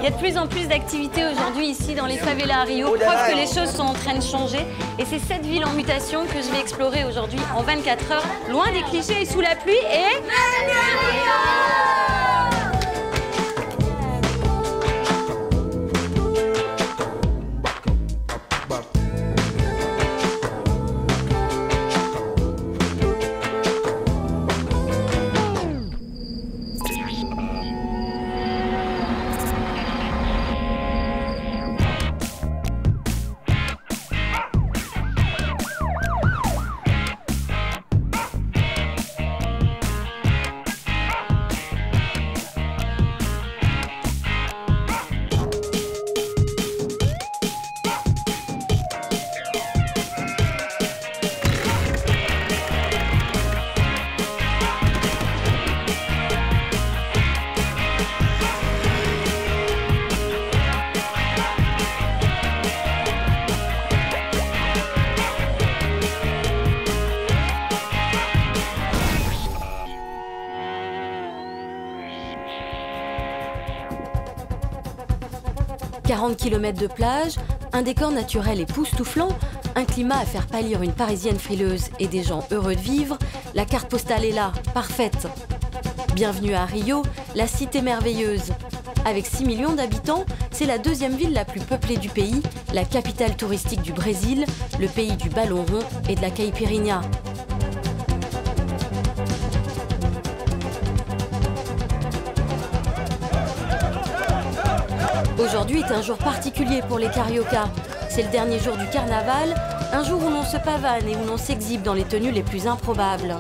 y a de plus en plus d'activités aujourd'hui ici dans les favelas à Rio, preuve que les choses sont en train de changer. Et c'est cette ville en mutation que je vais explorer aujourd'hui en 24 heures, loin des clichés et sous la pluie et... 40 km de plage, un décor naturel époustouflant, un climat à faire pâlir une Parisienne frileuse et des gens heureux de vivre, la carte postale est là, parfaite. Bienvenue à Rio, la cité merveilleuse. Avec 6 millions d'habitants, c'est la deuxième ville la plus peuplée du pays, la capitale touristique du Brésil, le pays du ballon rond et de la caipirinha. Aujourd'hui est un jour particulier pour les cariocas. C'est le dernier jour du carnaval, un jour où l'on se pavane et où l'on s'exhibe dans les tenues les plus improbables.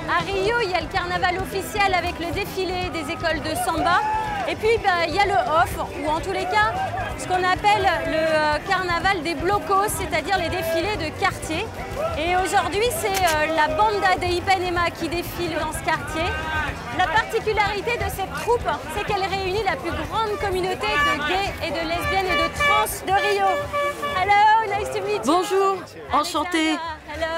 À Rio, il y a le carnaval officiel avec le défilé des écoles de samba. Et puis, il y a le off, ou en tous les cas, ce qu'on appelle le carnaval des blocos, c'est-à-dire les défilés de quartier. Et aujourd'hui, c'est la Banda de Ipanema qui défile dans ce quartier. La particularité de cette troupe, c'est qu'elle réunit la plus grande communauté de gays et de lesbiennes et de trans de Rio. Hello, nice to meet you. Bonjour, enchantée. Hello,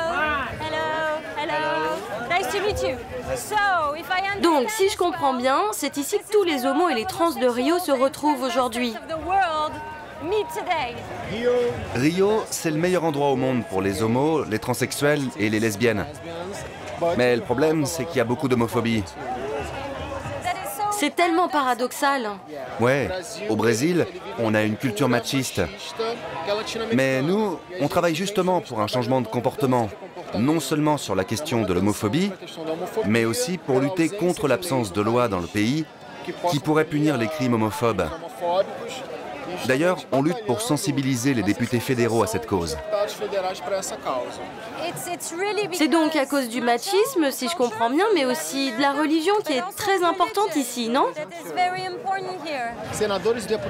hello, hello. Nice to meet you. So, if I understand... Donc, si je comprends bien, c'est ici que tous les homos et les trans de Rio se retrouvent aujourd'hui. Rio, c'est le meilleur endroit au monde pour les homos, les transsexuels et les lesbiennes. Mais le problème, c'est qu'il y a beaucoup d'homophobie. C'est tellement paradoxal. Ouais, au Brésil, on a une culture machiste. Mais nous, on travaille justement pour un changement de comportement. Non seulement sur la question de l'homophobie, mais aussi pour lutter contre l'absence de loi dans le pays qui pourrait punir les crimes homophobes. D'ailleurs, on lutte pour sensibiliser les députés fédéraux à cette cause. C'est donc à cause du machisme, si je comprends bien, mais aussi de la religion qui est très importante ici, non?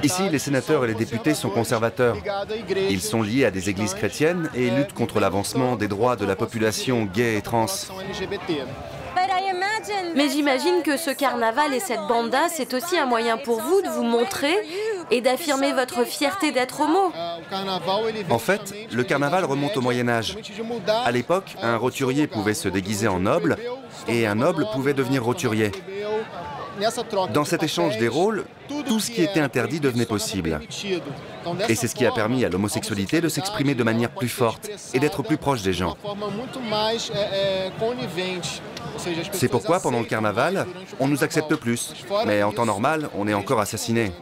Ici, les sénateurs et les députés sont conservateurs. Ils sont liés à des églises chrétiennes et luttent contre l'avancement des droits de la population gay et trans. Mais j'imagine que ce carnaval et cette banda, c'est aussi un moyen pour vous de vous montrer et d'affirmer votre fierté d'être homo. En fait, le carnaval remonte au Moyen-Âge. À l'époque, un roturier pouvait se déguiser en noble et un noble pouvait devenir roturier. Dans cet échange des rôles, tout ce qui était interdit devenait possible. Et c'est ce qui a permis à l'homosexualité de s'exprimer de manière plus forte et d'être plus proche des gens. C'est pourquoi, pendant le carnaval, on nous accepte plus. Mais en temps normal, on est encore assassiné.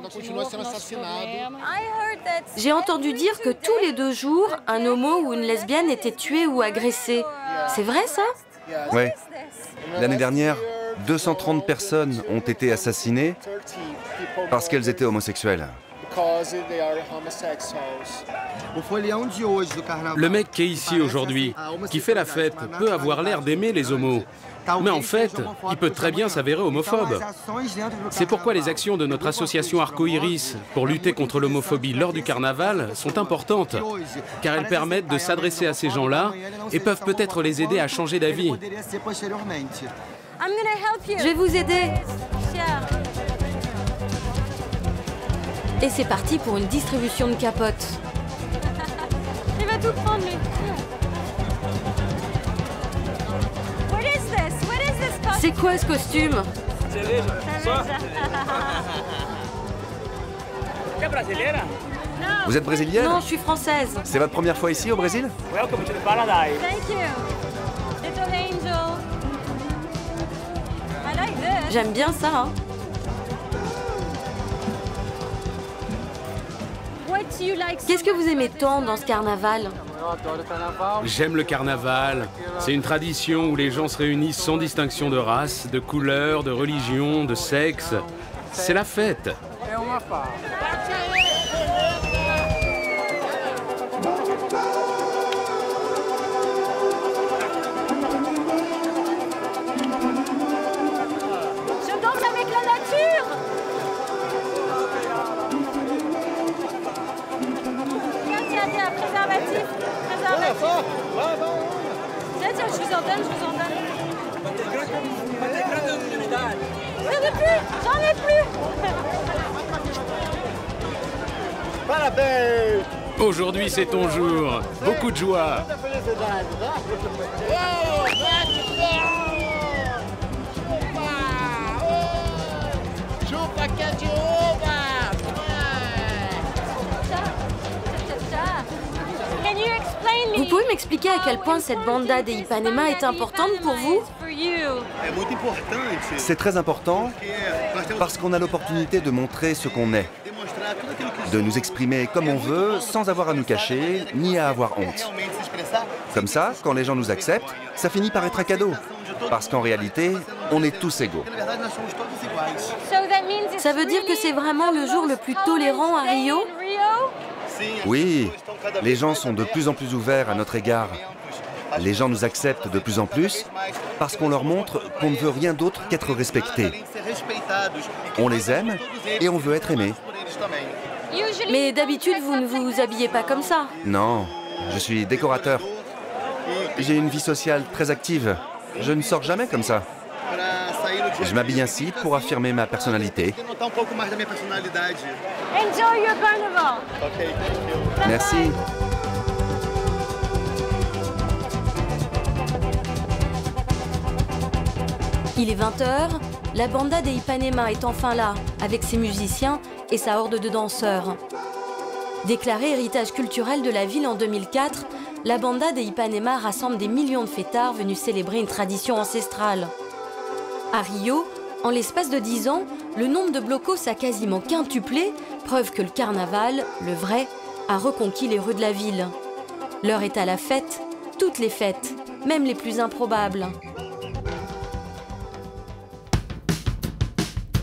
J'ai entendu dire que tous les 2 jours, un homo ou une lesbienne était tué ou agressé. C'est vrai, ça? Oui. L'année dernière, 230 personnes ont été assassinées parce qu'elles étaient homosexuelles. Le mec qui est ici aujourd'hui, qui fait la fête, peut avoir l'air d'aimer les homos. Mais en fait, il peut très bien s'avérer homophobe. C'est pourquoi les actions de notre association Arco-Iris pour lutter contre l'homophobie lors du carnaval sont importantes, car elles permettent de s'adresser à ces gens-là et peuvent peut-être les aider à changer d'avis. Je vais vous aider. Et c'est parti pour une distribution de capotes. tout prendre, lui. What is this? What is this costume? C'est quoi ce costume? Vous êtes brésilienne? Non, je suis française. C'est votre première fois ici au Brésil? Thank you. Little angel. I like this. J'aime bien ça, hein. What do you like so Qu'est-ce que vous much aimez about this tant dans ce carnaval? J'aime le carnaval. C'est une tradition où les gens se réunissent sans distinction de race, de couleur, de religion, de sexe. C'est la fête. Je danse avec la nature. Tiens, préservatif. Préservatif. Tiens, je vous en donne. J'en ai plus. Aujourd'hui, c'est ton jour. Beaucoup de joie. Can you explain me? Vous pouvez m'expliquer à quel point cette banda des Ipanema est importante pour vous? C'est très important parce qu'on a l'opportunité de montrer ce qu'on est, de nous exprimer comme on veut sans avoir à nous cacher ni à avoir honte. Comme ça, quand les gens nous acceptent, ça finit par être un cadeau. Parce qu'en réalité, on est tous égaux. Ça veut dire que c'est vraiment le jour le plus tolérant à Rio? Oui, les gens sont de plus en plus ouverts à notre égard. Les gens nous acceptent de plus en plus parce qu'on leur montre qu'on ne veut rien d'autre qu'être respecté. On les aime et on veut être aimé. Mais d'habitude, vous ne vous habillez pas comme ça. Non, je suis décorateur. J'ai une vie sociale très active. Je ne sors jamais comme ça. Je m'habille ainsi pour affirmer ma personnalité. Enjoy your carnival. Merci. Il est 20h, la banda des Ipanema est enfin là, avec ses musiciens et sa horde de danseurs. Déclarée héritage culturel de la ville en 2004, la banda des Ipanema rassemble des millions de fêtards venus célébrer une tradition ancestrale. À Rio, en l'espace de 10 ans, le nombre de blocos a quasiment quintuplé, preuve que le carnaval, le vrai, a reconquis les rues de la ville. L'heure est à la fête, toutes les fêtes, même les plus improbables.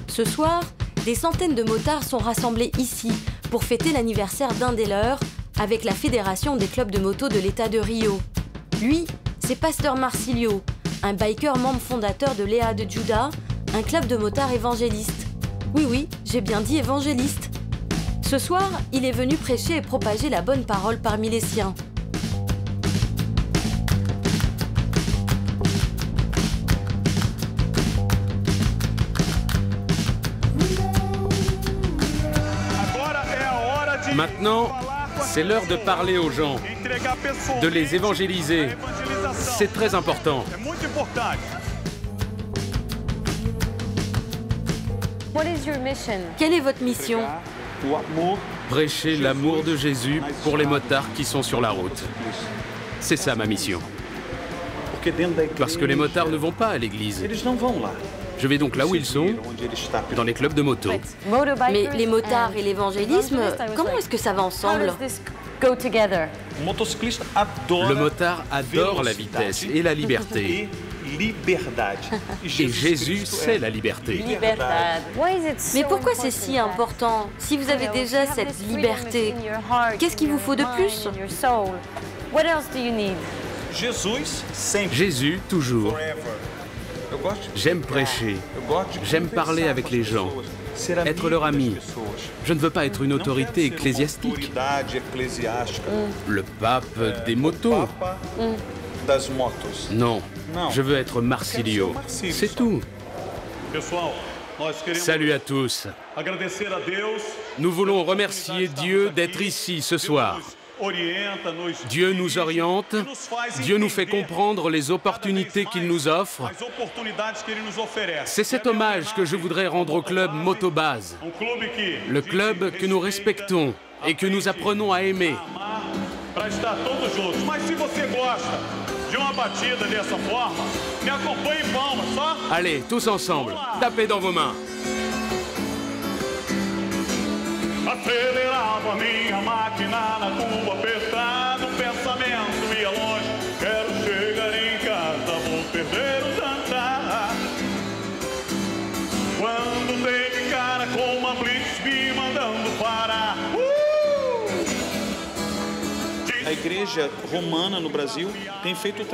Ce soir, des centaines de motards sont rassemblés ici pour fêter l'anniversaire d'un des leurs avec la Fédération des clubs de moto de l'État de Rio. Lui, c'est Pasteur Marcilio, un biker membre fondateur de Léa de Juda, un club de motards évangélistes. Oui, j'ai bien dit évangéliste. Ce soir, il est venu prêcher et propager la bonne parole parmi les siens. Maintenant, c'est l'heure de parler aux gens, de les évangéliser. C'est très important. What is your mission? Quelle est votre mission? Prêcher l'amour de Jésus pour les motards qui sont sur la route. C'est ça ma mission. Parce que les motards ne vont pas à l'église. Je vais donc là où ils sont, dans les clubs de moto. Mais les motards et l'évangélisme, comment est-ce que ça va ensemble? Le motard adore la vitesse et la liberté. Et Jésus, c'est la liberté. Mais pourquoi c'est si important? Si vous avez déjà cette liberté, qu'est-ce qu'il vous faut de plus? Jésus, toujours. J'aime prêcher. J'aime parler avec les gens. Être leur ami. Je ne veux pas être une autorité ecclésiastique. Le pape des motos. Non, je veux être Marcilio. C'est tout. Salut à tous. Nous voulons remercier Dieu d'être ici ce soir. Dieu nous oriente, Dieu nous fait comprendre les opportunités qu'il nous offre. C'est cet hommage que je voudrais rendre au club Motobase, le club que nous respectons et que nous apprenons à aimer. Allez, tous ensemble, tapez dans vos mains. Acelerava minha máquina na curva apertada, o pensamento ia longe. Quero chegar em casa, vou perder o jantar. Quando dei de cara com uma blitz me mandando parar.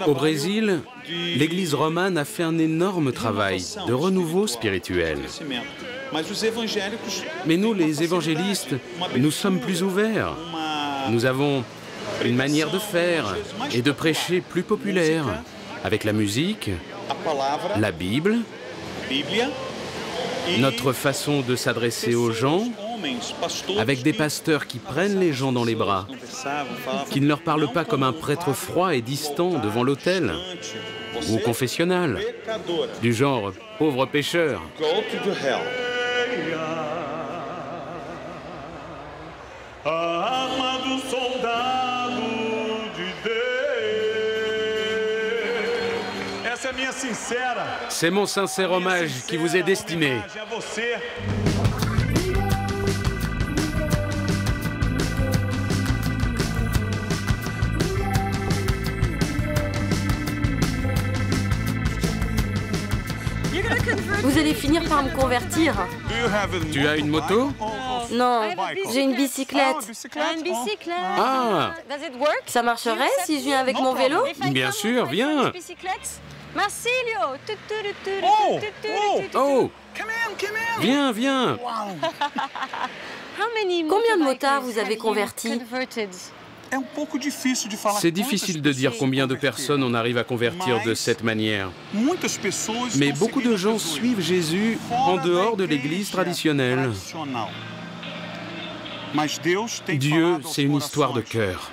Au Brésil, l'Église romane a fait un énorme travail de renouveau spirituel. Mais nous, les évangélistes, nous sommes plus ouverts. Nous avons une manière de faire et de prêcher plus populaire, avec la musique, la Bible, notre façon de s'adresser aux gens, avec des pasteurs qui prennent les gens dans les bras, qui ne leur parlent pas comme un prêtre froid et distant devant l'autel ou au confessionnal, du genre « pauvre pécheur ». C'est mon sincère hommage qui vous est destiné. Vous allez finir par me convertir. Tu as une moto? Non, j'ai une bicyclette. Une bicyclette. Ah. Ça marcherait si je viens avec mon vélo? Bien sûr, viens. Marsilio. Oh, viens, viens. Combien de motards vous avez convertis? C'est difficile de dire combien de personnes on arrive à convertir de cette manière. Mais beaucoup de gens suivent Jésus en dehors de l'église traditionnelle. Dieu, c'est une histoire de cœur.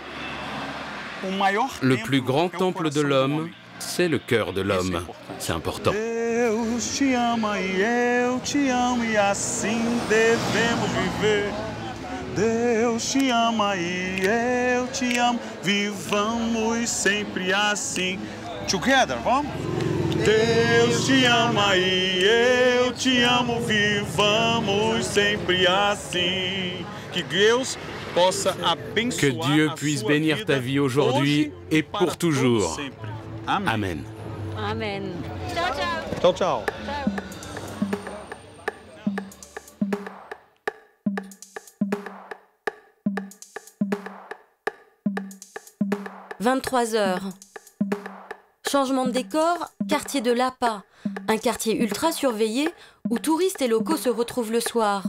Le plus grand temple de l'homme, c'est le cœur de l'homme. C'est important. Deus te ama e eu te amo, vivamos sempre assim. Together, vamos? Deus te ama e eu te amo, vivamos sempre assim. Que Deus possa abençoar. Que Dieu puisse bénir ta vie aujourd'hui et pour toujours. Amen. Amen. Ciao, ciao. Ciao, ciao. 23 heures. Changement de décor, quartier de Lapa, un quartier ultra surveillé où touristes et locaux se retrouvent le soir.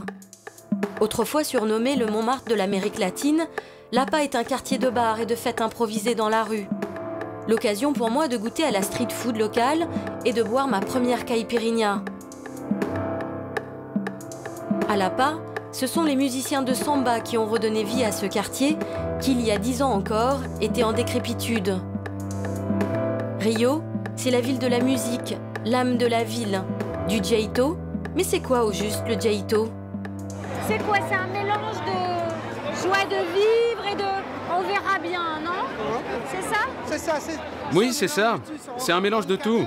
Autrefois surnommé le Montmartre de l'Amérique latine, Lapa est un quartier de bars et de fêtes improvisées dans la rue. L'occasion pour moi de goûter à la street food locale et de boire ma première caipirinha. À Lapa, ce sont les musiciens de samba qui ont redonné vie à ce quartier qui, il y a 10 ans encore, était en décrépitude. Rio, c'est la ville de la musique, l'âme de la ville, du jaito. Mais c'est quoi au juste le jaito? C'est quoi? C'est un mélange de joie de vivre et de on verra bien, non? C'est ça? C'est ça, Oui, c'est ça. C'est un mélange de tout.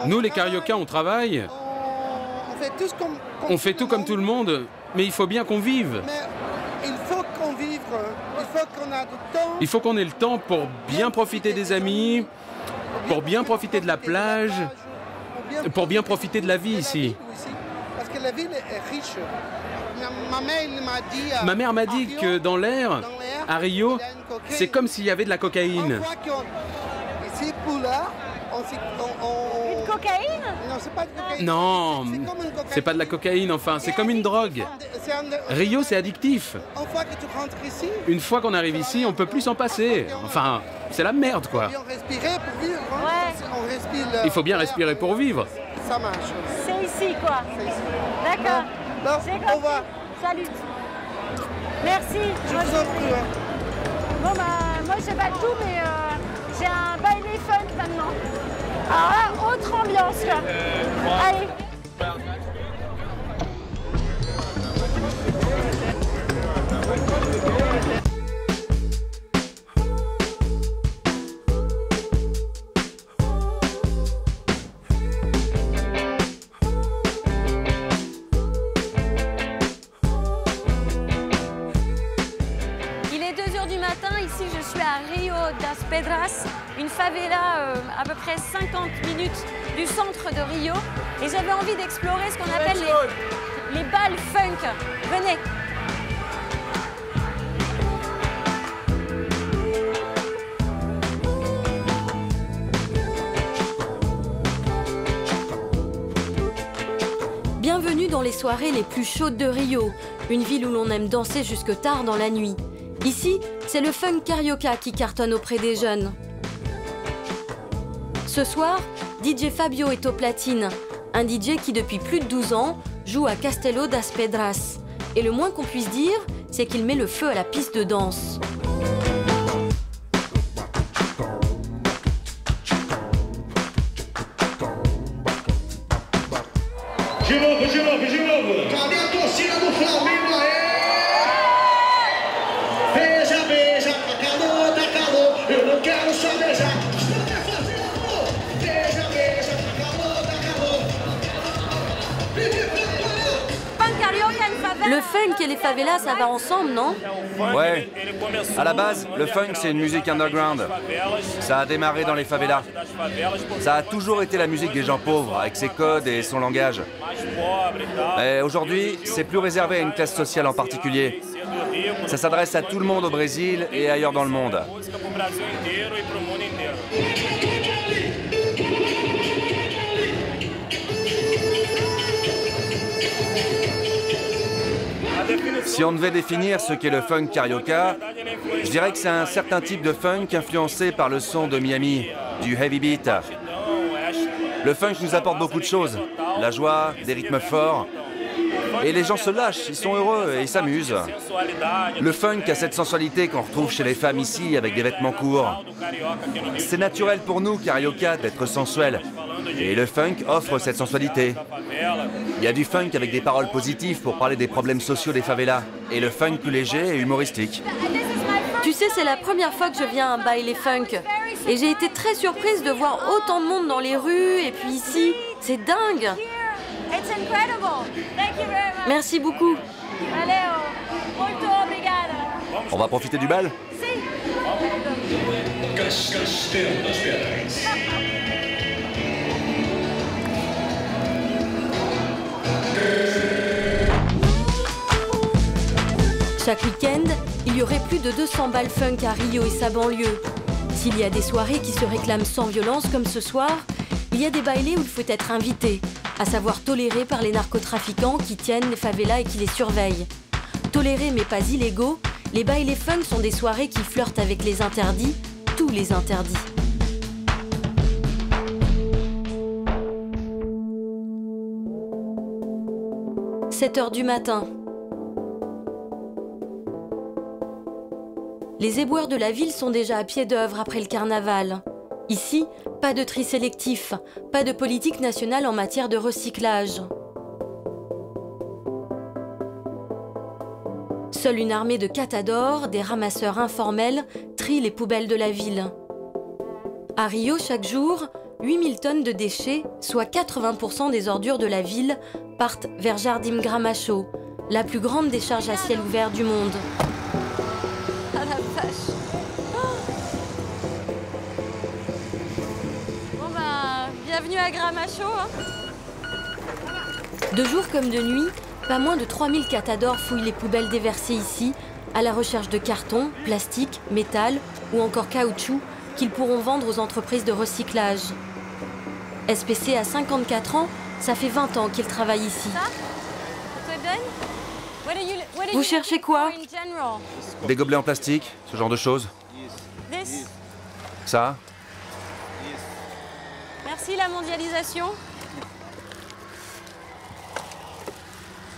Nous, les Cariocas, on travaille. On fait tout comme tout le monde, mais il faut bien qu'on vive. Mais il faut qu'on vive, il faut qu'on ait du temps. Il faut qu'on ait le temps pour bien profiter des amis, pour bien profiter de la plage, pour bien profiter de la vie ici. Parce que la ville est riche. Ma mère m'a dit que dans l'air, à Rio, c'est comme s'il y avait de la cocaïne. Ici, pour là, Une cocaïne? Non, c'est pas de cocaïne. Non, c'est pas de la cocaïne, enfin, c'est comme une drogue. Rio, c'est addictif. Une fois que tu rentres ici, Une fois qu'on arrive ici, on peut plus s'en passer. Enfin, c'est la merde, quoi. on respirer pour vivre. Hein. Ouais. On respire. Il faut bien respirer pour vivre. Ça marche. C'est ici, quoi. C'est ici. D'accord. Bon, C'est au revoir. Salut. Merci. Je vous en prie. Bon bah moi je bats tout mais j'ai un baile funk maintenant. Alors là, autre ambiance quoi. Allez. Ici, je suis à Rio das Pedras, une favela à peu près 50 minutes du centre de Rio. Et j'avais envie d'explorer ce qu'on appelle les balles funk. Venez. Bienvenue dans les soirées les plus chaudes de Rio, une ville où l'on aime danser jusque tard dans la nuit. Ici, c'est le funk carioca qui cartonne auprès des jeunes. Ce soir, DJ Fabio est au platine, un DJ qui depuis plus de 12 ans joue à Castelo das Pedras. Et le moins qu'on puisse dire, c'est qu'il met le feu à la piste de danse. De novo. Cadê a torcida do Flamengo aí? Beija, beija, tá calor, eu não quero só beijar. Beija, beija, tá calor. Le funk et les favelas, ça va ensemble, non? Ouais. À la base, le funk, c'est une musique underground. Ça a démarré dans les favelas. Ça a toujours été la musique des gens pauvres, avec ses codes et son langage. Mais aujourd'hui, c'est plus réservé à une classe sociale en particulier. Ça s'adresse à tout le monde au Brésil et ailleurs dans le monde. Si on devait définir ce qu'est le funk carioca, je dirais que c'est un certain type de funk influencé par le son de Miami, du heavy beat. Le funk nous apporte beaucoup de choses, la joie, des rythmes forts. Et les gens se lâchent, ils sont heureux et ils s'amusent. Le funk a cette sensualité qu'on retrouve chez les femmes ici avec des vêtements courts. C'est naturel pour nous, carioca, d'être sensuel. Et le funk offre cette sensualité. Il y a du funk avec des paroles positives pour parler des problèmes sociaux des favelas. Et le funk plus léger et humoristique. Tu sais, c'est la première fois que je viens à un baile funk. Et j'ai été très surprise de voir autant de monde dans les rues. Et puis ici, c'est dingue. Merci beaucoup. On va profiter du bal ? Chaque week-end, il y aurait plus de 200 balles funk à Rio et sa banlieue. S'il y a des soirées qui se réclament sans violence comme ce soir, il y a des bailés où il faut être invité, à savoir toléré par les narcotrafiquants qui tiennent les favelas et qui les surveillent. Tolérés mais pas illégaux, les bailés funk sont des soirées qui flirtent avec les interdits, tous les interdits. « 7 h du matin. Les éboueurs de la ville sont déjà à pied d'œuvre après le carnaval. Ici, pas de tri sélectif, pas de politique nationale en matière de recyclage. Seule une armée de catadors, des ramasseurs informels, trie les poubelles de la ville. À Rio, chaque jour, 8000 tonnes de déchets, soit 80% des ordures de la ville, partent vers Jardim Gramacho, la plus grande décharge à ciel ouvert du monde. Ah la vache. Bon bah, bienvenue à Gramacho. De jour comme de nuit, pas moins de 3000 catadors fouillent les poubelles déversées ici, à la recherche de carton, plastique, métal ou encore caoutchouc qu'ils pourront vendre aux entreprises de recyclage. SPC a 54 ans, ça fait 20 ans qu'il travaille ici. Vous cherchez quoi? Des gobelets en plastique, ce genre de choses. Ça. Merci la mondialisation.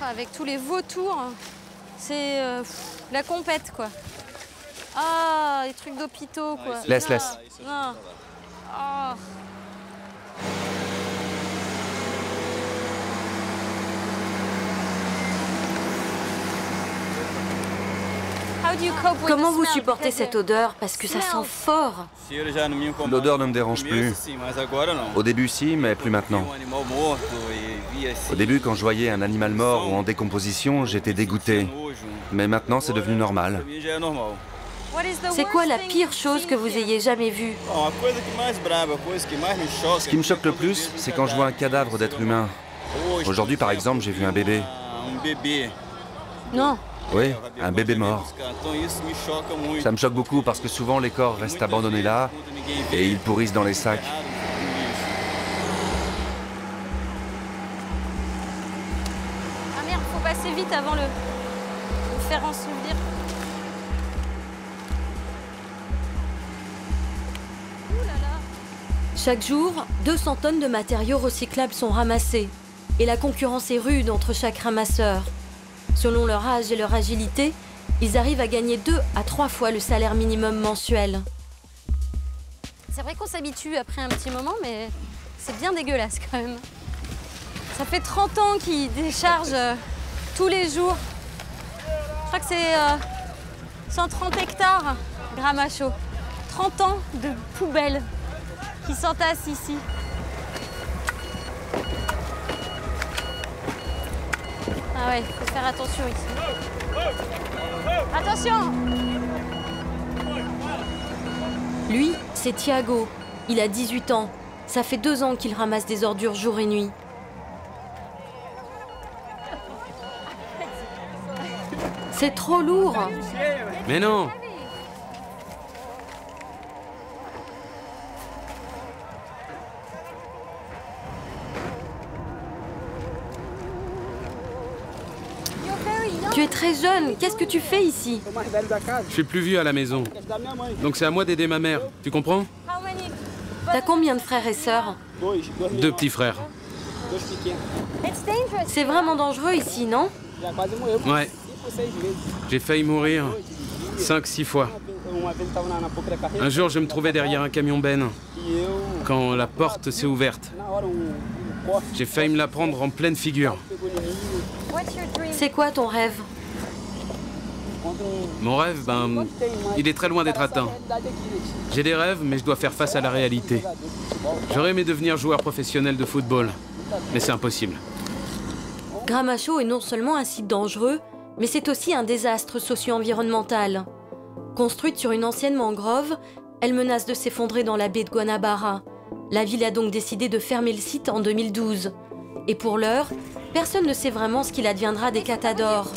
Avec tous les vautours, c'est la compète quoi. Ah, les trucs d'hôpitaux, quoi. Laisse, laisse. Non. Oh. Comment vous supportez cette odeur? Parce que ça sent fort. L'odeur ne me dérange plus. Au début, si, mais plus maintenant. Au début, quand je voyais un animal mort ou en décomposition, j'étais dégoûté. Mais maintenant, c'est devenu normal. C'est quoi la pire chose que vous ayez jamais vue? Ce qui me choque le plus, c'est quand je vois un cadavre d'être humain. Aujourd'hui, par exemple, j'ai vu un bébé. Non. Oui, un bébé mort. Ça me choque beaucoup parce que souvent les corps restent abandonnés là et ils pourrissent dans les sacs. Ah merde, faut passer vite avant le faire en souvenir. Ouh là là. Chaque jour, 200 tonnes de matériaux recyclables sont ramassés. Et la concurrence est rude entre chaque ramasseur. Selon leur âge et leur agilité, ils arrivent à gagner 2 à 3 fois le salaire minimum mensuel. C'est vrai qu'on s'habitue après un petit moment, mais c'est bien dégueulasse quand même. Ça fait 30 ans qu'ils déchargent tous les jours. Je crois que c'est 130 hectares, Gramacho. 30 ans de poubelles qui s'entassent ici. Ah ouais, il faut faire attention ici. Attention! Lui, c'est Thiago. Il a 18 ans. Ça fait 2 ans qu'il ramasse des ordures jour et nuit. C'est trop lourd. Mais non! Tu es très jeune. Qu'est-ce que tu fais ici? Je suis plus vieux à la maison. Donc c'est à moi d'aider ma mère. Tu comprends? T'as combien de frères et sœurs? 2 petits frères. C'est vraiment dangereux ici, non? Ouais. J'ai failli mourir 5-6 fois. Un jour, je me trouvais derrière un camion benne quand la porte s'est ouverte. J'ai failli me la prendre en pleine figure. C'est quoi ton rêve? Mon rêve, il est très loin d'être atteint. J'ai des rêves, mais je dois faire face à la réalité. J'aurais aimé devenir joueur professionnel de football, mais c'est impossible. Gramacho est non seulement un site dangereux, mais c'est aussi un désastre socio-environnemental. Construite sur une ancienne mangrove, elle menace de s'effondrer dans la baie de Guanabara. La ville a donc décidé de fermer le site en 2012. Et pour l'heure, personne ne sait vraiment ce qu'il adviendra des catadores.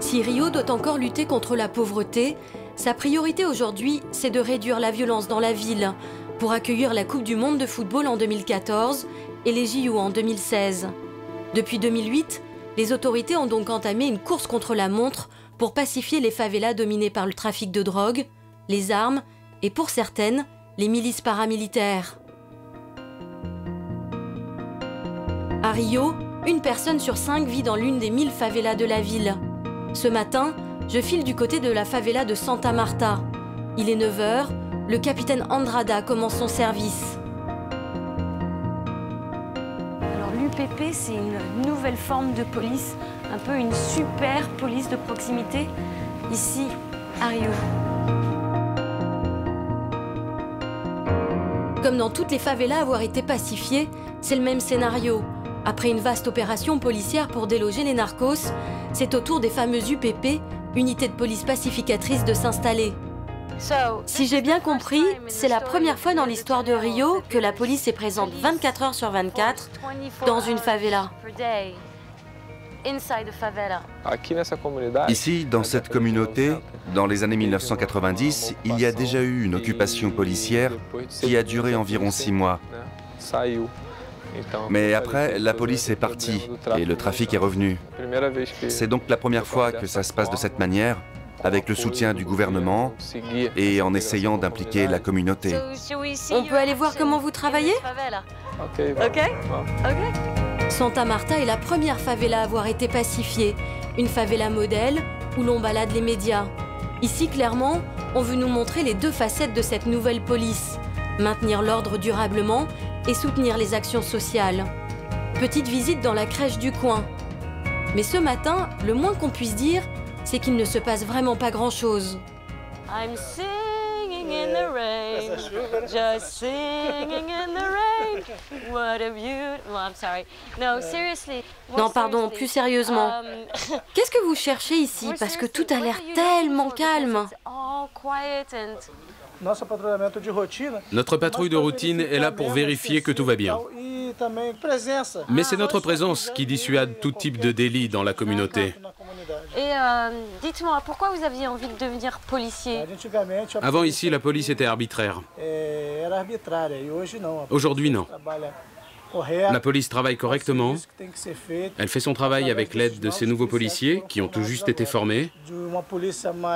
Si Rio doit encore lutter contre la pauvreté, sa priorité aujourd'hui, c'est de réduire la violence dans la ville pour accueillir la Coupe du Monde de football en 2014 et les JO en 2016. Depuis 2008, les autorités ont donc entamé une course contre la montre pour pacifier les favelas dominées par le trafic de drogue, les armes et, pour certaines, les milices paramilitaires. À Rio, une personne sur 5 vit dans l'une des 1000 favelas de la ville. Ce matin, je file du côté de la favela de Santa Marta. Il est 9 h, le capitaine Andrada commence son service. Alors l'UPP, c'est une nouvelle forme de police, un peu une super police de proximité, ici à Rio. Comme dans toutes les favelas à avoir été pacifiées, c'est le même scénario. Après une vaste opération policière pour déloger les narcos, c'est au tour des fameuses UPP, unités de police pacificatrices, de s'installer. Si j'ai bien compris, c'est la première fois dans l'histoire de Rio que la police est présente 24 heures sur 24 dans une favela. Ici, dans cette communauté, dans les années 1990, il y a déjà eu une occupation policière qui a duré environ 6 mois. Mais après, la police est partie et le trafic est revenu. C'est donc la première fois que ça se passe de cette manière, avec le soutien du gouvernement et en essayant d'impliquer la communauté. On peut aller voir comment vous travaillez? Ok. Santa Marta est la première favela à avoir été pacifiée. Une favela modèle où l'on balade les médias. Ici, clairement, on veut nous montrer les deux facettes de cette nouvelle police. Maintenir l'ordre durablement et soutenir les actions sociales. Petite visite dans la crèche du coin. Mais ce matin, le moins qu'on puisse dire, c'est qu'il ne se passe vraiment pas grand-chose. I'm singing in the rain, just singing in the rain. What a beauty. Well, I'm sorry. No, seriously. Non, pardon, plus sérieusement. Qu'est-ce que vous cherchez ici? Parce que tout a l'air tellement calme. Notre patrouille de routine est là pour vérifier que tout va bien. Mais c'est notre présence qui dissuade tout type de délit dans la communauté. Et dites-moi, pourquoi vous aviez envie de devenir policier? Avant ici, la police était arbitraire. Aujourd'hui, non. La police travaille correctement. Elle fait son travail avec l'aide de ces nouveaux policiers qui ont tout juste été formés.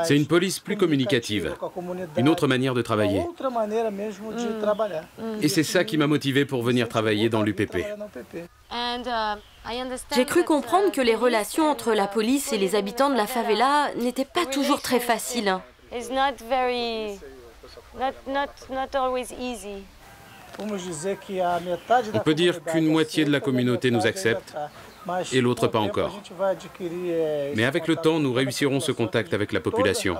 C'est une police plus communicative, une autre manière de travailler. Et c'est ça qui m'a motivé pour venir travailler dans l'UPP. J'ai cru comprendre que les relations entre la police et les habitants de la favela n'étaient pas toujours très faciles. On peut dire qu'une moitié de la communauté nous accepte et l'autre pas encore. Mais avec le temps, nous réussirons ce contact avec la population.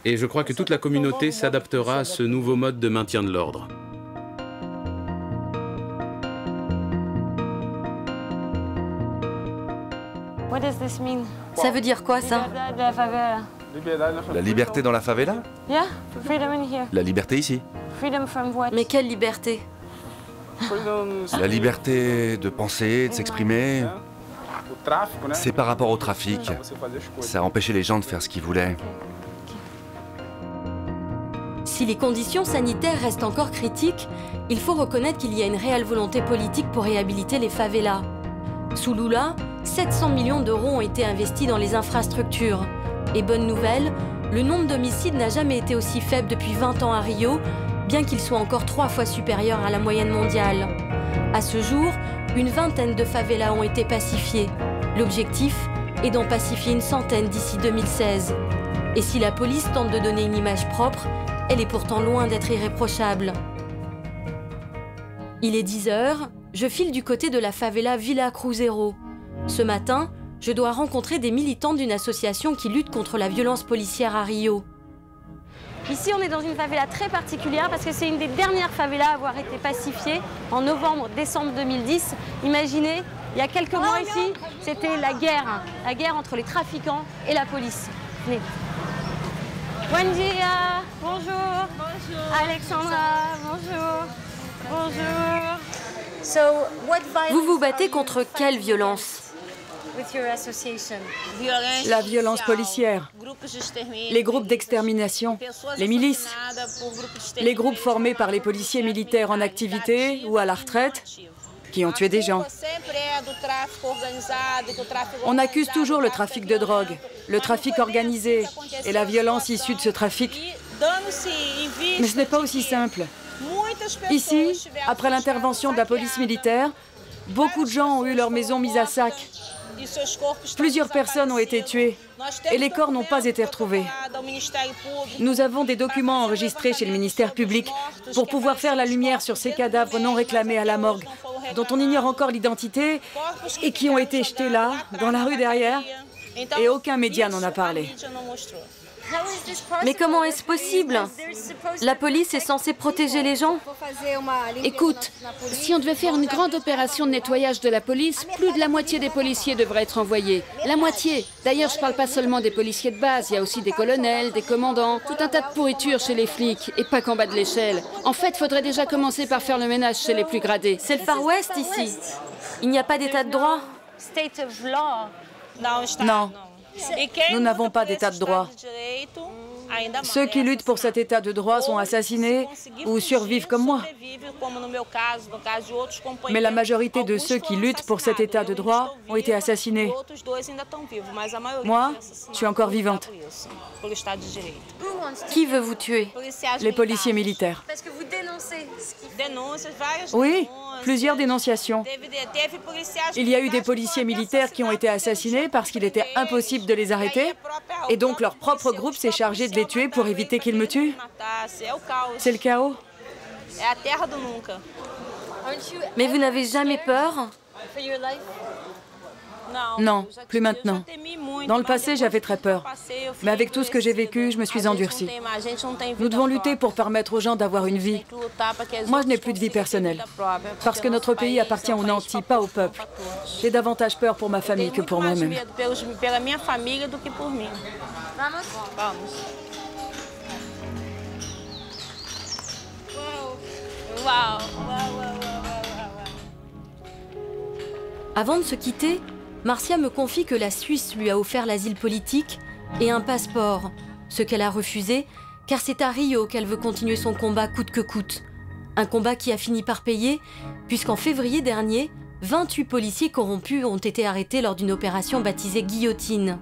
Et je crois que toute la communauté s'adaptera à ce nouveau mode de maintien de l'ordre. Ça veut dire quoi, ça? La liberté dans la favela? La liberté ici. Mais quelle liberté? La liberté de penser, de s'exprimer. C'est par rapport au trafic. Ça empêchait les gens de faire ce qu'ils voulaient. Si les conditions sanitaires restent encore critiques, il faut reconnaître qu'il y a une réelle volonté politique pour réhabiliter les favelas. Sous Lula, 700 millions d'euros ont été investis dans les infrastructures. Et bonne nouvelle, le nombre d'homicides n'a jamais été aussi faible depuis 20 ans à Rio, bien qu'il soit encore 3 fois supérieur à la moyenne mondiale. À ce jour, une vingtaine de favelas ont été pacifiées. L'objectif est d'en pacifier une centaine d'ici 2016. Et si la police tente de donner une image propre, elle est pourtant loin d'être irréprochable. Il est 10 h, je file du côté de la favela Villa Cruzeiro. Ce matin, je dois rencontrer des militants d'une association qui lutte contre la violence policière à Rio. Ici, on est dans une favela très particulière parce que c'est une des dernières favelas à avoir été pacifiée en novembre-décembre 2010. Imaginez, il y a quelques mois ici, c'était la guerre entre les trafiquants et la police. Venez. Buen dia, bonjour. Bonjour. Alexandra, bonjour. Bonjour. Vous vous battez contre quelle violence? La violence policière, les groupes d'extermination, les milices, les groupes formés par les policiers militaires en activité ou à la retraite qui ont tué des gens. On accuse toujours le trafic de drogue, le trafic organisé et la violence issue de ce trafic. Mais ce n'est pas aussi simple. Ici, après l'intervention de la police militaire, beaucoup de gens ont eu leurs maisons mises à sac. Plusieurs personnes ont été tuées et les corps n'ont pas été retrouvés. Nous avons des documents enregistrés chez le ministère public pour pouvoir faire la lumière sur ces cadavres non réclamés à la morgue, dont on ignore encore l'identité et qui ont été jetés là, dans la rue derrière, et aucun média n'en a parlé. Mais comment est-ce possible? La police est censée protéger les gens? Écoute, si on devait faire une grande opération de nettoyage de la police, plus de la moitié des policiers devraient être envoyés. La moitié. D'ailleurs, je parle pas seulement des policiers de base, il y a aussi des colonels, des commandants, tout un tas de pourriture chez les flics, et pas qu'en bas de l'échelle. En fait, faudrait déjà commencer par faire le ménage chez les plus gradés. C'est le Far West ici. Il n'y a pas d'état de droit? Non. Nous n'avons pas d'état de droit. Ceux qui luttent pour cet état de droit sont assassinés ou survivent comme moi. Mais la majorité de ceux qui luttent pour cet état de droit ont été assassinés. Moi, je suis encore vivante. Qui veut vous tuer? Les policiers militaires. Parce que vous dénoncez ce qu'ils font. Oui, plusieurs dénonciations. Il y a eu des policiers militaires qui ont été assassinés parce qu'il était impossible de les arrêter. Et donc leur propre groupe s'est chargé de les tuer pour éviter qu'ils me tuent. C'est le chaos. Mais vous n'avez jamais peur? Non, plus maintenant. Dans le passé, j'avais très peur. Mais avec tout ce que j'ai vécu, je me suis endurcie. Nous devons lutter pour permettre aux gens d'avoir une vie. Moi, je n'ai plus de vie personnelle. Parce que notre pays appartient aux nantis, pas au peuple. J'ai davantage peur pour ma famille que pour moi-même. Avant de se quitter, Marcia me confie que la Suisse lui a offert l'asile politique et un passeport, ce qu'elle a refusé, car c'est à Rio qu'elle veut continuer son combat coûte que coûte. Un combat qui a fini par payer, puisqu'en février dernier, 28 policiers corrompus ont été arrêtés lors d'une opération baptisée Guillotine.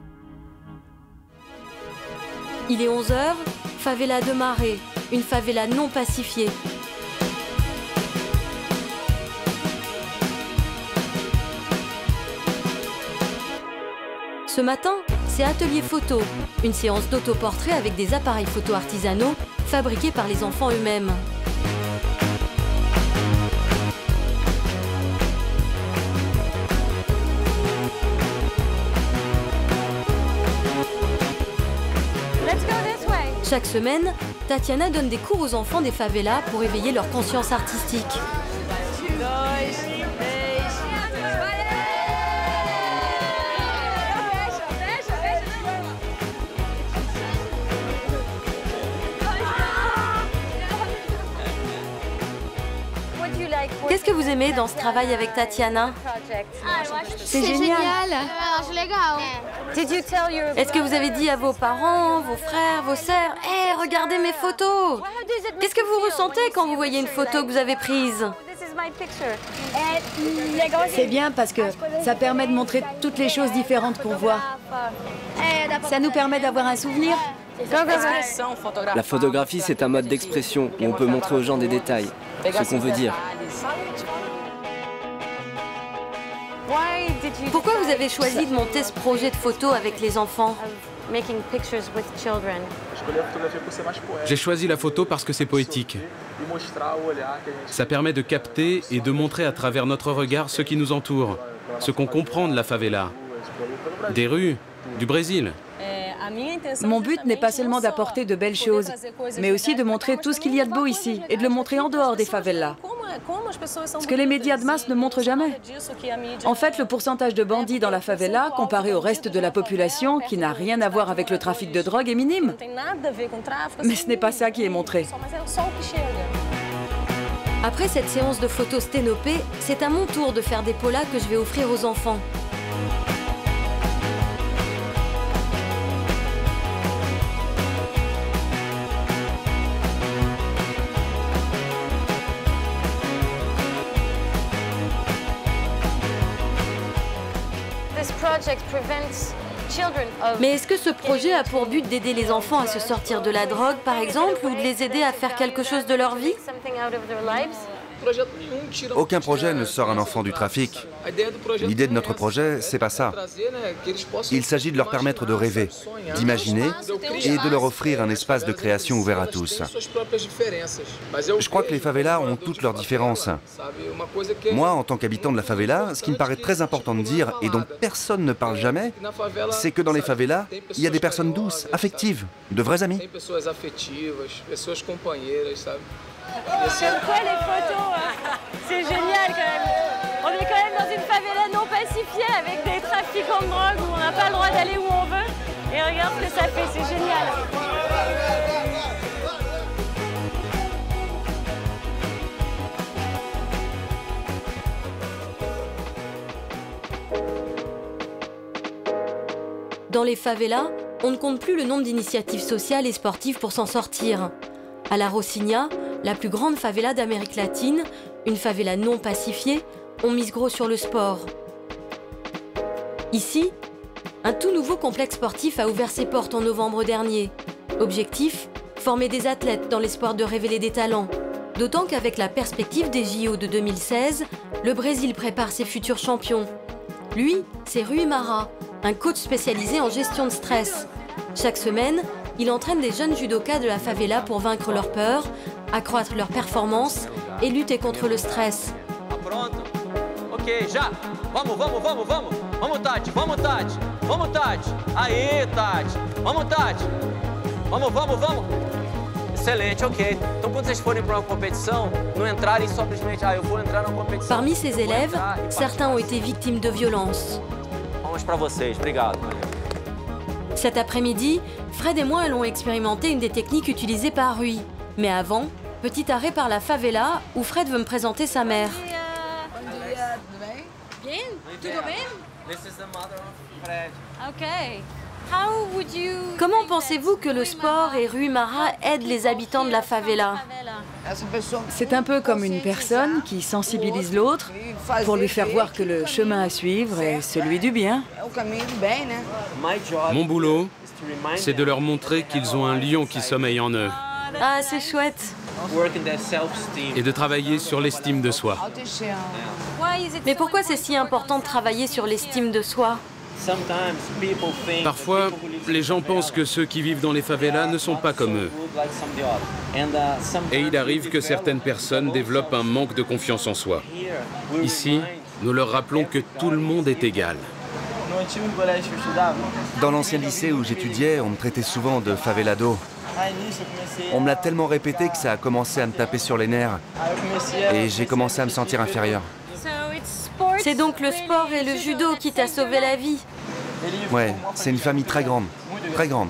Il est 11h, favela de Maré, une favela non pacifiée. Ce matin, c'est atelier photo, une séance d'autoportrait avec des appareils photo artisanaux fabriqués par les enfants eux-mêmes. Chaque semaine, Tatiana donne des cours aux enfants des favelas pour éveiller leur conscience artistique. Qu'est-ce que vous aimez dans ce travail avec Tatiana? C'est génial. Est-ce que vous avez dit à vos parents, vos frères, vos sœurs, « Hé, regardez mes photos !» Qu'est-ce que vous ressentez quand vous voyez une photo que vous avez prise? C'est bien parce que ça permet de montrer toutes les choses différentes qu'on voit. Ça nous permet d'avoir un souvenir. La photographie, c'est un mode d'expression où on peut montrer aux gens des détails, ce qu'on veut dire. Pourquoi vous avez choisi de monter ce projet de photo avec les enfants? J'ai choisi la photo parce que c'est poétique. Ça permet de capter et de montrer à travers notre regard ce qui nous entoure, ce qu'on comprend de la favela, des rues, du Brésil. Mon but n'est pas seulement d'apporter de belles choses, mais aussi de montrer tout ce qu'il y a de beau ici et de le montrer en dehors des favelas. Ce que les médias de masse ne montrent jamais. En fait, le pourcentage de bandits dans la favela, comparé au reste de la population, qui n'a rien à voir avec le trafic de drogue, est minime. Mais ce n'est pas ça qui est montré. Après cette séance de photos sténopées, c'est à mon tour de faire des polas que je vais offrir aux enfants. Mais est-ce que ce projet a pour but d'aider les enfants à se sortir de la drogue, par exemple, ou de les aider à faire quelque chose de leur vie? Aucun projet ne sort un enfant du trafic. L'idée de notre projet, c'est pas ça. Il s'agit de leur permettre de rêver, d'imaginer et de leur offrir un espace de création ouvert à tous. Je crois que les favelas ont toutes leurs différences. Moi, en tant qu'habitant de la favela, ce qui me paraît très important de dire et dont personne ne parle jamais, c'est que dans les favelas, il y a des personnes douces, affectives, de vrais amis. J'aime quoi les photos, c'est génial quand même. On est quand même dans une favela non pacifiée avec des trafiquants de drogue où on n'a pas le droit d'aller où on veut. Et regarde ce que ça fait, c'est génial. Dans les favelas, on ne compte plus le nombre d'initiatives sociales et sportives pour s'en sortir. À La Rocinha, la plus grande favela d'Amérique latine, une favela non pacifiée, on mise gros sur le sport. Ici, un tout nouveau complexe sportif a ouvert ses portes en novembre dernier. Objectif, former des athlètes dans l'espoir de révéler des talents. D'autant qu'avec la perspective des JO de 2016, le Brésil prépare ses futurs champions. Lui, c'est Rui Mara, un coach spécialisé en gestion de stress. Chaque semaine, il entraîne des jeunes judokas de la favela pour vaincre leur peur, accroître leur performance et lutter contre le stress. Ok, já. Vamos, vamos, vamos, vamos. Vamos, Tati, vamos, Tati. Vamos, Tati. Aê, Tati. Vamos, Tati. Vamos, vamos, vamos. Excelente, ok. Então, quando vocês forem para uma competição, não entrarem simplesmente, eu vou entrar na competição. Parmi ses élèves, certains ont été victimes de violences. Vamos para vocês, obrigado. Cet après-midi, Fred et moi allons expérimenter une des techniques utilisées par Rui. Mais avant, petit arrêt par la favela où Fred veut me présenter sa mère. Bien, tudo bem? This is the mother of Fred. Okay. How would you... Comment pensez-vous que le sport et Rui Mara aident les habitants de la favela? C'est un peu comme une personne qui sensibilise l'autre pour lui faire voir que le chemin à suivre est celui du bien. Mon boulot, c'est de leur montrer qu'ils ont un lion qui sommeille en eux. Ah, c'est chouette. Et de travailler sur l'estime de soi. Mais pourquoi c'est si important de travailler sur l'estime de soi? Parfois, les gens pensent que ceux qui vivent dans les favelas ne sont pas comme eux. Et il arrive que certaines personnes développent un manque de confiance en soi. Ici, nous leur rappelons que tout le monde est égal. Dans l'ancien lycée où j'étudiais, on me traitait souvent de favelado. On me l'a tellement répété que ça a commencé à me taper sur les nerfs. Et j'ai commencé à me sentir inférieur. C'est donc le sport et le judo qui t'a sauvé la vie? Ouais, c'est une famille très grande. Très grande.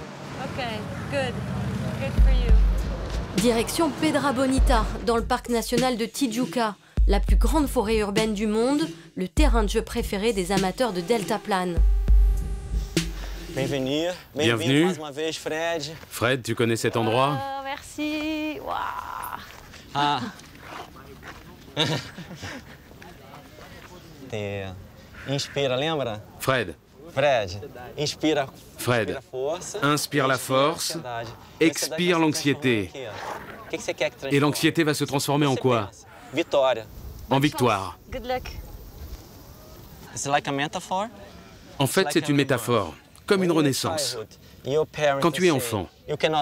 Direction Pedra Bonita, dans le parc national de Tijuca, la plus grande forêt urbaine du monde, le terrain de jeu préféré des amateurs de deltaplane. Bienvenue. Fred, tu connais cet endroit? Merci. Wow. Ah. Inspira, lembra? Fred. Fred, inspira. Fred, inspire la force, expire l'anxiété. Et l'anxiété va se transformer en quoi? En victoire. Good luck. En fait, c'est une métaphore, comme une renaissance. Quand tu es enfant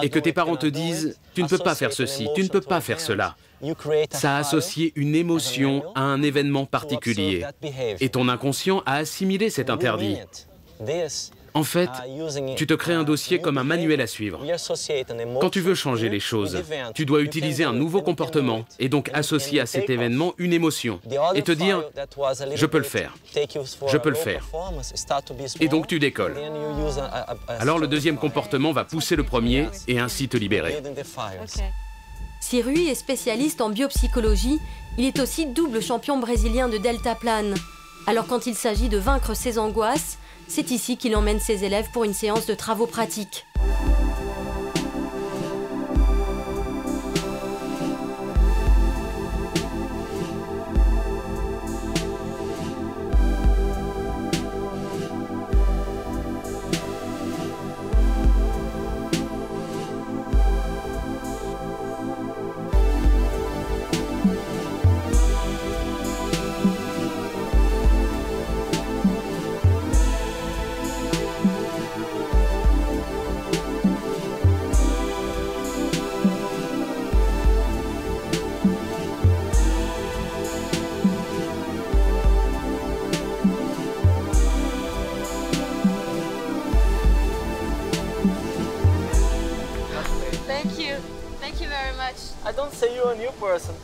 et que tes parents te disent « tu ne peux pas faire ceci, tu ne peux pas faire cela », ça a associé une émotion à un événement particulier. Et ton inconscient a assimilé cet interdit. En fait, tu te crées un dossier comme un manuel à suivre. Quand tu veux changer les choses, tu dois utiliser un nouveau comportement et donc associer à cet événement une émotion et te dire « je peux le faire, je peux le faire ». Et donc tu décolles. Alors le deuxième comportement va pousser le premier et ainsi te libérer. Si Rui est spécialiste en biopsychologie, il est aussi double champion brésilien de deltaplane. Alors quand il s'agit de vaincre ses angoisses, c'est ici qu'il emmène ses élèves pour une séance de travaux pratiques.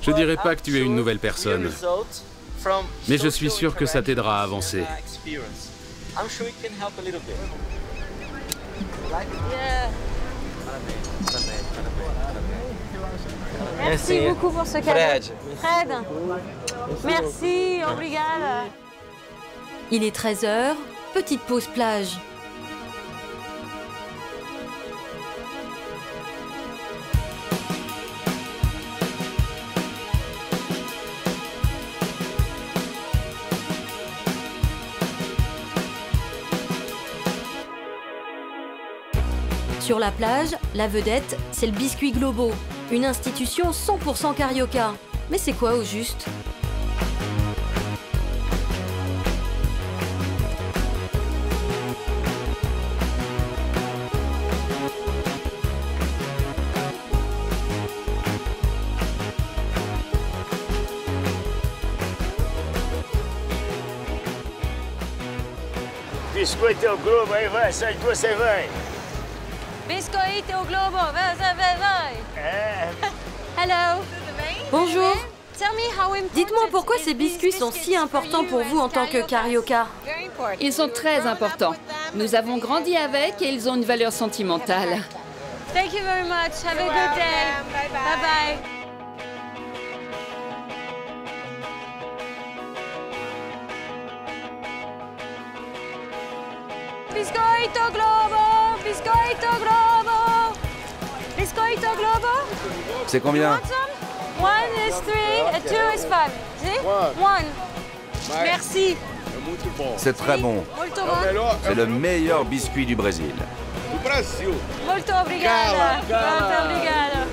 Je ne dirais pas que tu es une nouvelle personne, mais je suis sûr que ça t'aidera à avancer. Merci beaucoup pour ce cadeau. Fred. Merci, obrigada. Il est 13 h, petite pause plage. Sur la plage, la vedette, c'est le Biscuit Globo, une institution 100% carioca. Mais c'est quoi au juste? Biscoito ao Globo, aí vai, sai duas, aí vai. Biscoito au Globo, vai. Hello. Bonjour. Dites-moi pourquoi ces biscuits sont si importants pour vous en tant que carioca? Ils sont très importants. Nous avons grandi avec et ils ont une valeur sentimentale. Thank you very much. Have a good day. Bye bye. Biscoito Globo, Biscoito Globo, Biscoito Globo. C'est combien? One is 3 and 2 is 5. See? One. Merci. C'est très bon. Molto bon. C'est le meilleur biscuit du Brésil. Molto obrigada. Molto obrigada.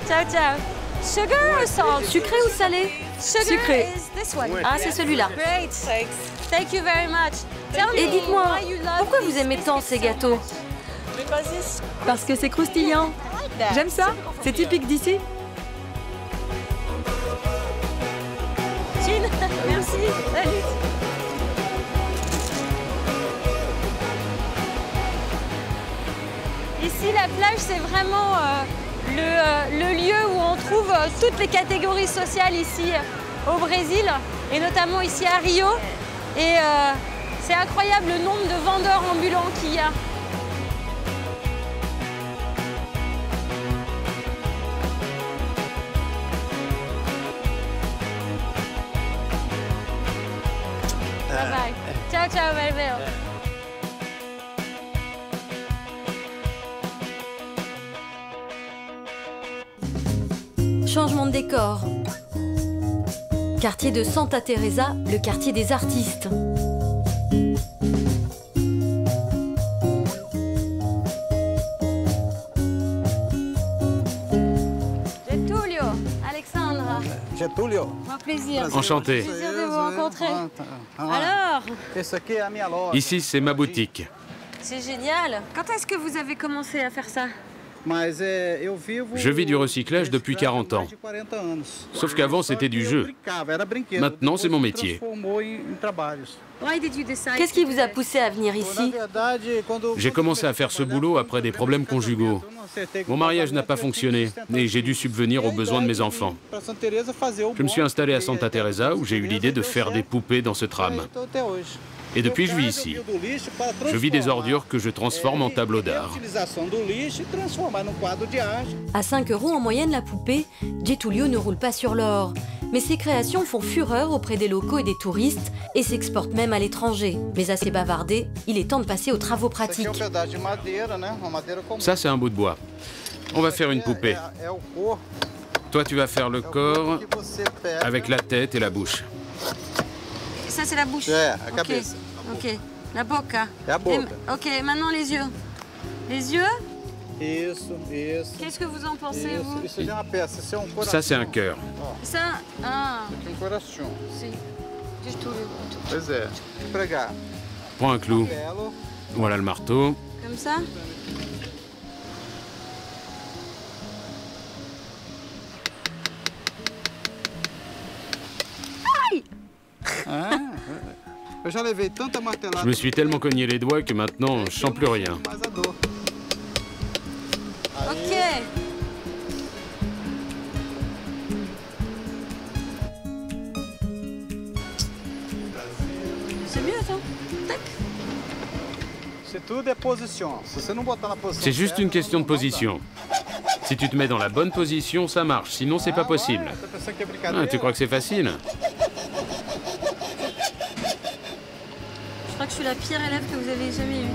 Ciao, ciao. Sugar or salt? Sucré ou salé? Sucré. This one. Ah, c'est celui-là. Great. Thank you very much. Et dites-moi, pourquoi vous aimez tant ces gâteaux? Parce que c'est croustillant. J'aime ça. C'est typique d'ici. Jean, merci. Salut. Ici, la plage, c'est vraiment le lieu où on trouve toutes les catégories sociales ici au Brésil, et notamment ici à Rio. Et c'est incroyable le nombre de vendeurs ambulants qu'il y a. Bye bye. Ciao, ciao, Melville. Changement de décor. Quartier de Santa Teresa, le quartier des artistes. Getúlio, Alexandra. Getúlio. Un plaisir. Enchanté. Plaisir de vous rencontrer. Alors, Ici, c'est ma boutique. c'est génial. Quand est-ce que vous avez commencé à faire ça? Je vis du recyclage depuis 40 ans. Sauf qu'avant, c'était du jeu. Maintenant, c'est mon métier. Qu'est-ce qui vous a poussé à venir ici? J'ai commencé à faire ce boulot après des problèmes conjugaux. Mon mariage n'a pas fonctionné et j'ai dû subvenir aux besoins de mes enfants. Je me suis installé à Santa Teresa où j'ai eu l'idée de faire des poupées dans ce tram. Et depuis, je vis ici. Je vis des ordures que je transforme en tableaux d'art. À 5 € en moyenne la poupée, Getúlio ne roule pas sur l'or. Mais ses créations font fureur auprès des locaux et des touristes et s'exportent même à l'étranger. Mais assez bavardé, il est temps de passer aux travaux pratiques. Ça, c'est un bout de bois. On va faire une poupée. Toi, tu vas faire le corps avec la tête et la bouche. Ça, c'est la bouche. Ok. La boca. Ok, maintenant les yeux. Les yeux? Qu'est-ce que vous en pensez, vous? Ça, c'est un cœur. Ça? Ah. Si. Prends un clou. Voilà le marteau. Comme ça? Je me suis tellement cogné les doigts que maintenant, je sens plus rien. Ok. C'est mieux, attends. Tac. C'est juste une question de position. Si tu te mets dans la bonne position, ça marche. Sinon, c'est pas possible. Ah, tu crois que c'est facile? Je crois que je suis la pire élève que vous avez jamais eue.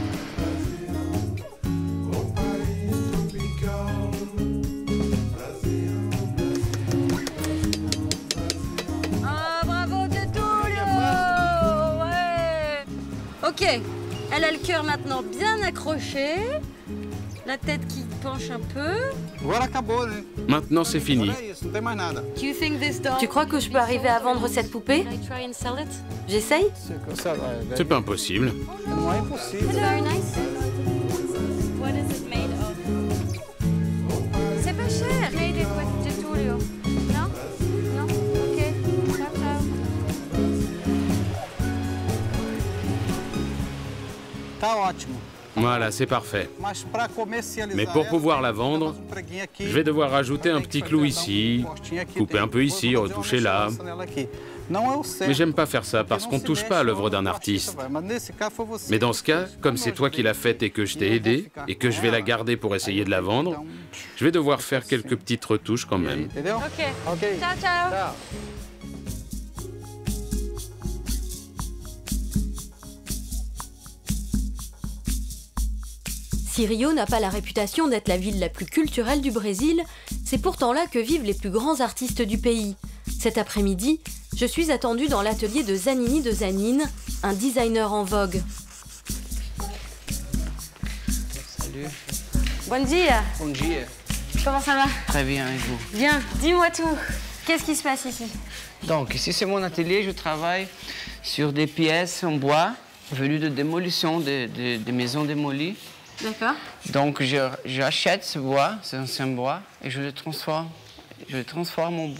Ah, bravo Getúlio! Ouais! Ok, elle a le cœur maintenant bien accroché. La tête qui penche un peu. Maintenant, c'est fini. Tu crois que je peux arriver à vendre cette poupée? J'essaye? C'est pas impossible. C'est pas cher. Non? Non? Ok. Ciao, ciao. Voilà, c'est parfait. Mais pour pouvoir la vendre, je vais devoir rajouter un petit clou ici, couper un peu ici, retoucher là. Mais j'aime pas faire ça parce qu'on ne touche pas à l'œuvre d'un artiste. Mais dans ce cas, comme c'est toi qui l'as faite et que je t'ai aidé, et que je vais la garder pour essayer de la vendre, je vais devoir faire quelques petites retouches quand même. Ok. Ciao, ciao. Si Rio n'a pas la réputation d'être la ville la plus culturelle du Brésil, c'est pourtant là que vivent les plus grands artistes du pays. Cet après-midi, je suis attendue dans l'atelier de Zanini de Zanine, un designer en vogue. Salut. Bon dia. Bon dia. Comment ça va? Très bien, et vous? Bien. Dis-moi tout. Qu'est-ce qui se passe ici? Donc, ici, c'est mon atelier. Je travaille sur des pièces en bois venues de démolition des maisons démolies. D'accord. Donc, j'achète ce bois, ce ancien bois, et je le transforme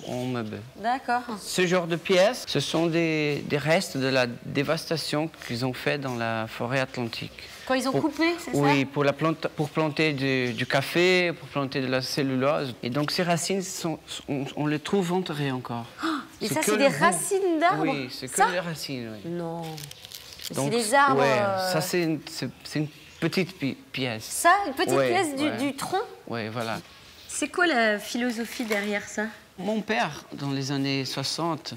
en meuble. D'accord. Ce genre de pièces, ce sont des restes de la dévastation qu'ils ont fait dans la forêt atlantique. Quand ils ont coupé, c'est ça? Oui, pour planter du café, pour planter de la cellulose. Et donc, ces racines, on les trouve enterrées encore. Oh, et ça, c'est des racines d'arbres? Oui, c'est que les racines, oui. Non. Donc, c'est des arbres... Ouais, ça, c'est une petite pièce. Ça, une petite pièce du tronc? Oui, voilà. C'est quoi la philosophie derrière ça? Mon père, dans les années 60,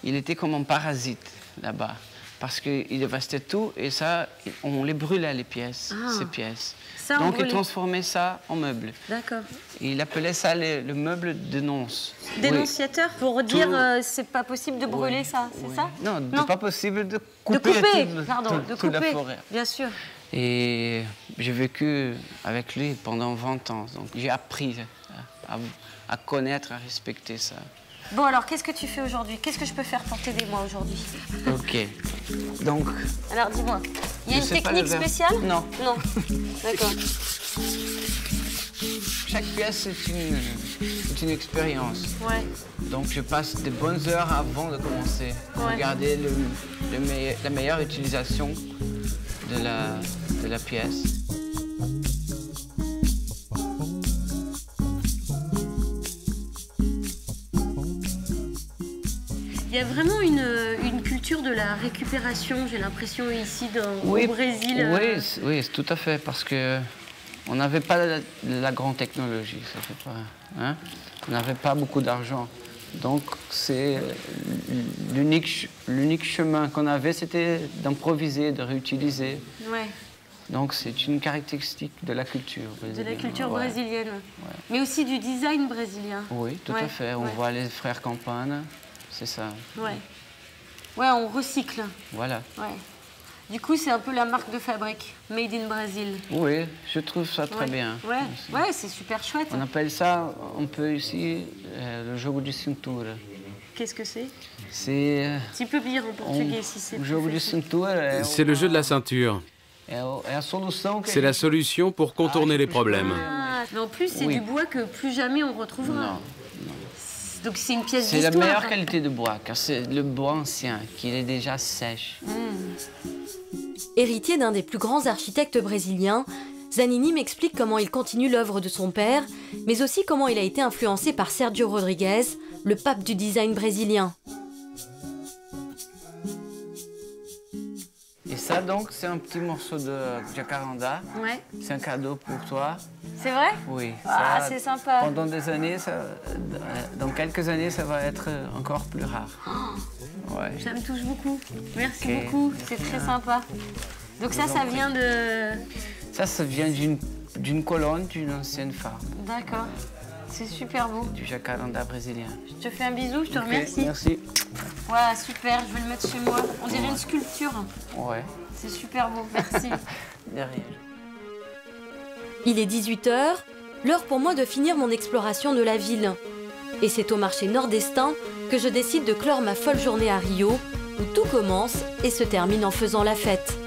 il était comme un parasite là-bas. Parce qu'il dévastait tout et ça, on les brûlait, les pièces, ces pièces. Ça, donc il transformait ça en meuble. D'accord. Il appelait ça le meuble dénonce. Dénonciateur? Pour dire c'est pas possible de brûler ça, c'est ça? Non, c'est pas possible de couper, toute la forêt. Bien sûr. Et j'ai vécu avec lui pendant 20 ans. Donc j'ai appris à connaître, à respecter ça. Bon, alors, qu'est-ce que tu fais aujourd'hui? Qu'est-ce que je peux faire pour t'aider, moi, aujourd'hui? Ok. Donc... Alors, dis-moi. Il y a une technique spéciale? Non. Non. D'accord. Chaque pièce, c'est une expérience. Ouais. Donc, je passe de bonnes heures avant de commencer. Pour regarder la meilleure utilisation de la pièce. Il y a vraiment une culture de la récupération, j'ai l'impression, ici au Brésil. Oui, tout à fait, parce que on n'avait pas la grande technologie, ça fait pas. Hein? On n'avait pas beaucoup d'argent. Donc, c'est l'unique chemin qu'on avait, c'était d'improviser, de réutiliser. Ouais. Donc, c'est une caractéristique de la culture brésilienne. De la culture brésilienne. Ouais. Mais aussi du design brésilien. Oui, tout à fait. On voit les frères Campana. C'est ça. Ouais. Ouais, on recycle. Voilà. Ouais. Du coup, c'est un peu la marque de fabrique, Made in Brazil. Oui, je trouve ça très bien. Ouais, c'est super chouette. On appelle ça, un peu ici, le jogo de cintura. Qu'est-ce que c'est? C'est... Tu peux lire en portugais si c'est... Le jogo de cintura... C'est le jeu de la ceinture. C'est la solution pour contourner les problèmes. Ah, mais en plus, c'est du bois que plus jamais on retrouvera. Non. Donc c'est une pièce d'histoire. C'est la meilleure qualité de bois, car c'est le bois ancien, qui est déjà sèche. Héritier d'un des plus grands architectes brésiliens, Zanini m'explique comment il continue l'œuvre de son père, mais aussi comment il a été influencé par Sergio Rodrigues, le pape du design brésilien. Et ça, donc, c'est un petit morceau de jacaranda. Ouais. C'est un cadeau pour toi. C'est vrai? Oui. Ah, c'est sympa. Pendant des années, dans quelques années, ça va être encore plus rare. Oh, ouais. Ça me touche beaucoup. Merci beaucoup. C'est très sympa. Donc ça vient de... Ça vient d'une colonne d'une ancienne femme. D'accord. C'est super beau. Du jacaranda brésilien. Je te fais un bisou, je te remercie. Merci. Voilà, super, je vais le mettre chez moi. On dirait une sculpture. Ouais. C'est super beau, merci. De rien. Il est 18 h, l'heure pour moi de finir mon exploration de la ville. Et c'est au marché nord-estin que je décide de clore ma folle journée à Rio, où tout commence et se termine en faisant la fête.